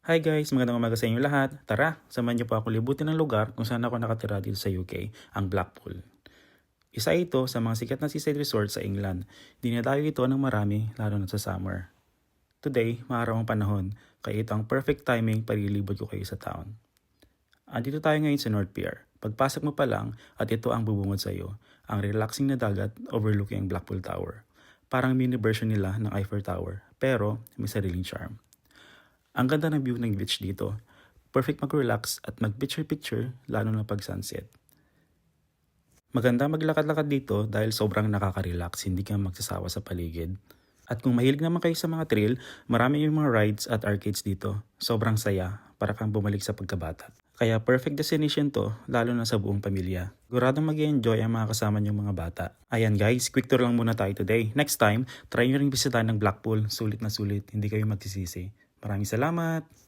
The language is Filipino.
Hi guys, magandang umaga sa inyo lahat. Tara, samahan niyo po ako libutin ng lugar kung saan ako nakatira dito sa UK, ang Blackpool. Isa ito sa mga sikat na seaside resort sa England. Dinadayo ito ng marami, lalo na sa summer. Today, maaraw ang panahon, kaya ito ang perfect timing para ilibot ko kayo sa town. Andito tayo ngayon sa North Pier. Pagpasok mo pa lang at ito ang bubungod sa iyo, ang relaxing na dagat overlooking ang Blackpool Tower. Parang mini version nila ng Eiffel Tower, pero may sariling charm. Ang ganda ng view ng beach dito. Perfect mag-relax at mag-picture-picture lalo na pag sunset. Maganda maglakad-lakad dito dahil sobrang nakaka-relax, hindi ka magsasawa sa paligid. At kung mahilig naman kayo sa mga trail, marami yung mga rides at arcades dito. Sobrang saya, para kang bumalik sa pagkabata. Kaya perfect destination to, lalo na sa buong pamilya. Siguradong mag-enjoy ang mga kasama niyong mga bata. Ayan guys, quick tour lang muna tayo today. Next time, try nyo rin bisitahin ng Blackpool. Sulit na sulit, hindi kayo magsisisi. Maraming salamat!